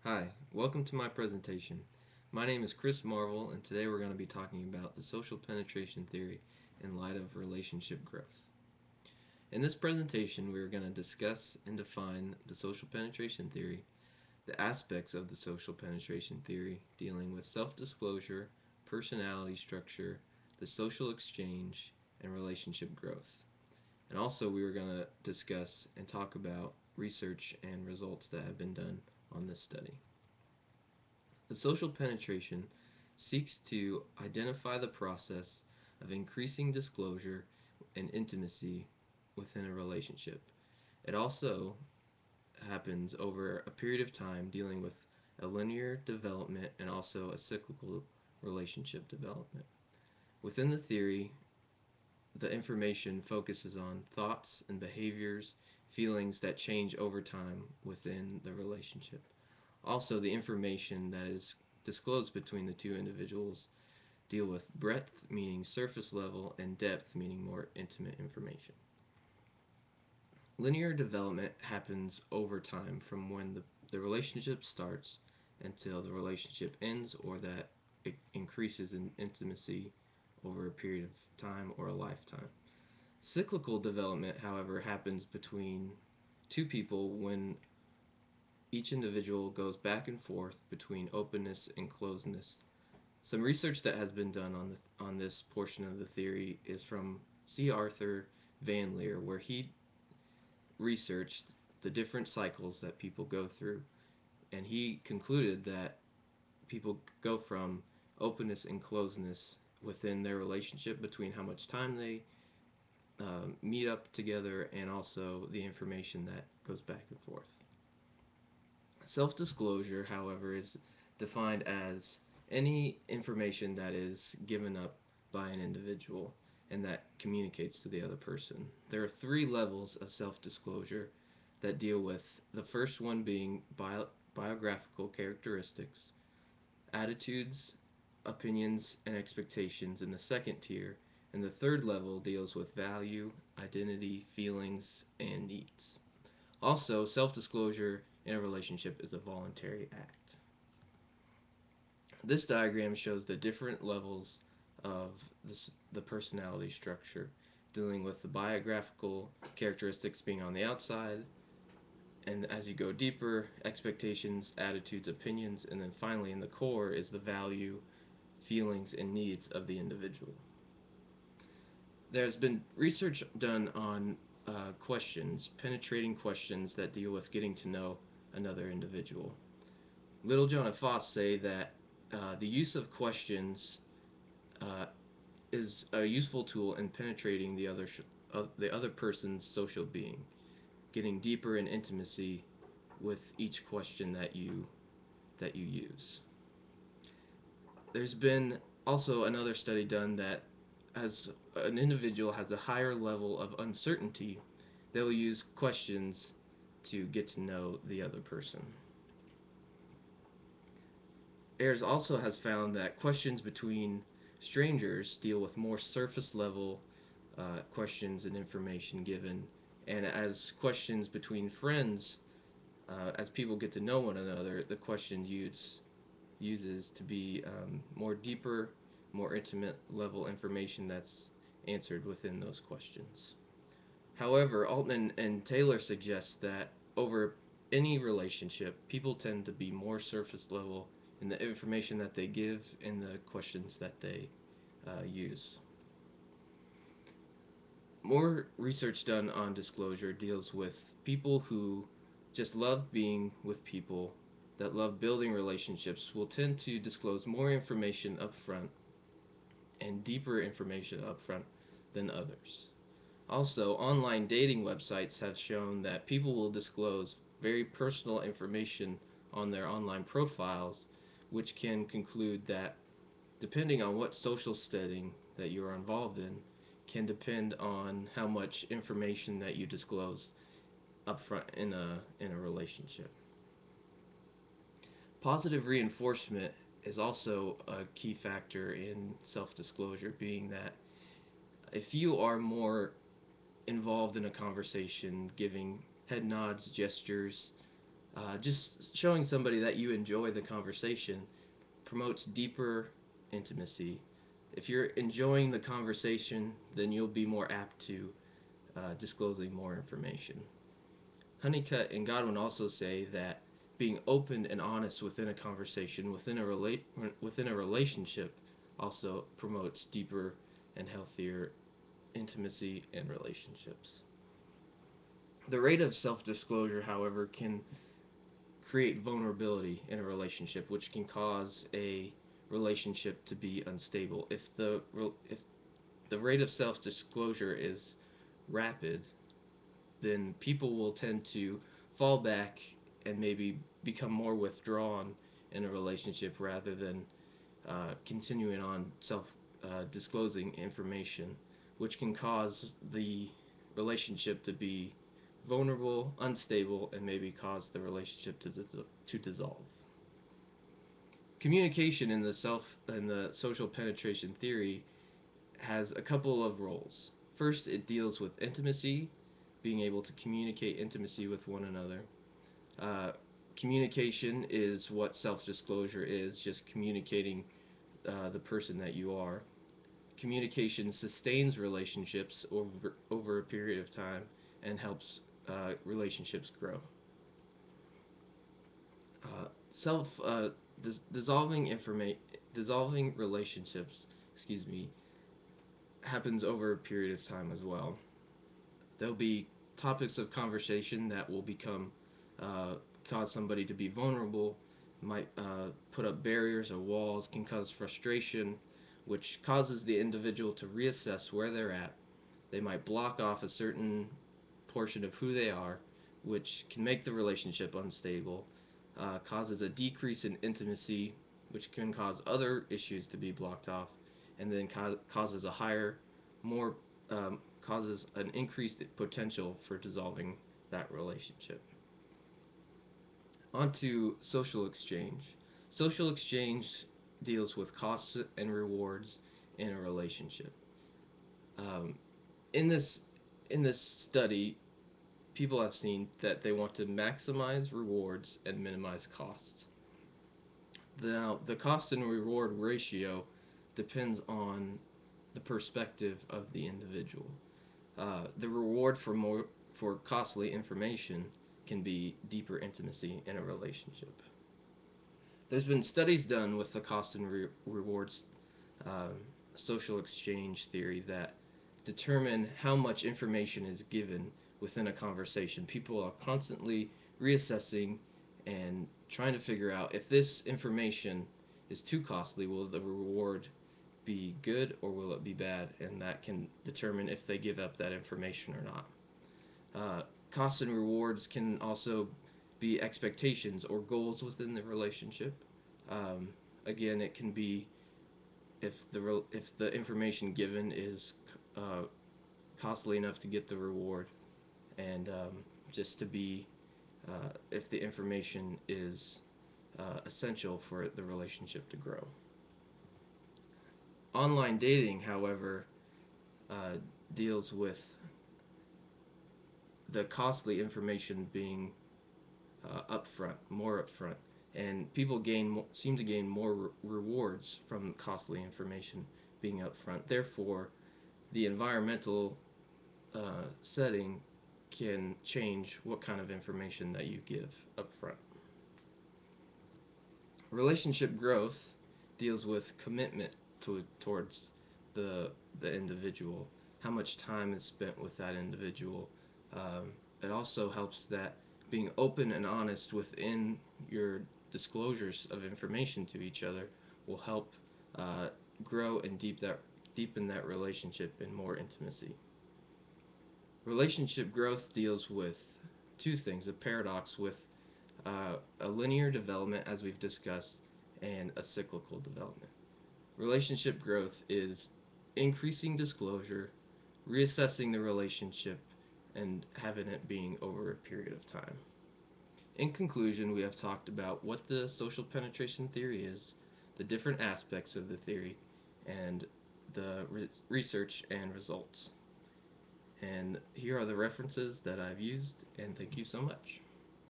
Hi, welcome to my presentation. My name is Chris Marvel, and today we're going to be talking about the social penetration theory in light of relationship growth. In this presentation, we are going to discuss and define the social penetration theory, the aspects of the social penetration theory dealing with self-disclosure, personality structure, the social exchange, and relationship growth. And also, we are going to discuss and talk about research and results that have been done on this study. The social penetration seeks to identify the process of increasing disclosure and intimacy within a relationship. It also happens over a period of time dealing with a linear development and also a cyclical relationship development. Within the theory, the information focuses on thoughts and behaviors, feelings that change over time within the relationship. Also, the information that is disclosed between the two individuals deal with breadth, meaning surface level, and depth, meaning more intimate information. Linear development happens over time from when the relationship starts until the relationship ends or that it increases in intimacy over a period of time or a lifetime. Cyclical development, however, happens between two people when each individual goes back and forth between openness and closedness. Some research that has been done on this portion of the theory is from C. Arthur Van Leer, where he researched the different cycles that people go through, and he concluded that people go from openness and closeness within their relationship between how much time they meet up together and also the information that goes back and forth. Self-disclosure, however, is defined as any information that is given up by an individual and that communicates to the other person. There are three levels of self-disclosure that deal with the first one being biographical characteristics, attitudes, opinions, and expectations in the second tier, and the third level deals with value, identity, feelings, and needs. Also, self-disclosure in a relationship is a voluntary act. This diagram shows the different levels of the personality structure, dealing with the biographical characteristics being on the outside, and as you go deeper, expectations, attitudes, opinions, and then finally in the core is the value, feelings, and needs of the individual. There's been research done on questions, penetrating questions that deal with getting to know another individual. Littlejohn and Foss say that the use of questions uh, is a useful tool in penetrating the other person's social being, getting deeper in intimacy with each question that you use. There's been also another study done that as an individual has a higher level of uncertainty, they'll use questions to get to know the other person. Ayers also has found that questions between strangers deal with more surface level questions and information given, and as questions between friends, as people get to know one another, the question uses to be more deeper, more intimate level information that's answered within those questions. However, Altman and Taylor suggest that over any relationship, people tend to be more surface level in the information that they give and the questions that they use. More research done on disclosure deals with people who just love being with people that love building relationships will tend to disclose more information up front and deeper information up front than others. Also, online dating websites have shown that people will disclose very personal information on their online profiles, which can conclude that depending on what social setting that you are involved in, can depend on how much information that you disclose upfront in a relationship. Positive reinforcement is also a key factor in self-disclosure, being that if you are more involved in a conversation, giving head nods, gestures, Just showing somebody that you enjoy the conversation promotes deeper intimacy. If you're enjoying the conversation, then you'll be more apt to disclosing more information. Honeycutt and Godwin also say that being open and honest within a conversation, within a relationship, also promotes deeper and healthier intimacy and relationships. The rate of self-disclosure, however, can create vulnerability in a relationship, which can cause a relationship to be unstable. If the rate of self-disclosure is rapid, then people will tend to fall back and maybe become more withdrawn in a relationship rather than continuing on self disclosing information, which can cause the relationship to be vulnerable, unstable, and maybe cause the relationship to dissolve. Communication in the social penetration theory has a couple of roles. First, it deals with intimacy, being able to communicate intimacy with one another. Communication is what self-disclosure is, just communicating the person that you are. Communication sustains relationships over a period of time and helps relationships grow. Self dissolving relationships, happens over a period of time as well. There'll be topics of conversation that will become cause somebody to be vulnerable, might put up barriers or walls, can cause frustration, which causes the individual to reassess where they're at. They might block off a certain portion of who they are, which can make the relationship unstable, causes a decrease in intimacy, which can cause other issues to be blocked off, and then causes a higher, more causes an increased potential for dissolving that relationship. On to social exchange. Social exchange deals with costs and rewards in a relationship. Um, in this study, people have seen that they want to maximize rewards and minimize costs. Now, the cost and reward ratio depends on the perspective of the individual. The reward for costly information can be deeper intimacy in a relationship. There's been studies done with the cost and rewards social exchange theory that determine how much information is given within a conversation. People are constantly reassessing and trying to figure out if this information is too costly, will the reward be good or will it be bad? And that can determine if they give up that information or not. Costs and rewards can also be expectations or goals within the relationship. Again, it can be if the information given is costly enough to get the reward, and just to be if the information is essential for the relationship to grow. Online dating, however, deals with the costly information being more upfront, and people seem to gain more rewards from costly information being upfront. Therefore, the environmental setting can change what kind of information that you give upfront. Relationship growth deals with commitment towards the individual, how much time is spent with that individual. It also helps that being open and honest within your disclosures of information to each other will help grow and deepen that relationship in more intimacy. Relationship growth deals with two things: a paradox with a linear development, as we've discussed, and a cyclical development. Relationship growth is increasing disclosure, reassessing the relationship, and having it being over a period of time. In conclusion, we have talked about what the social penetration theory is, the different aspects of the theory, and the research and results. And here are the references that I've used, and thank you so much.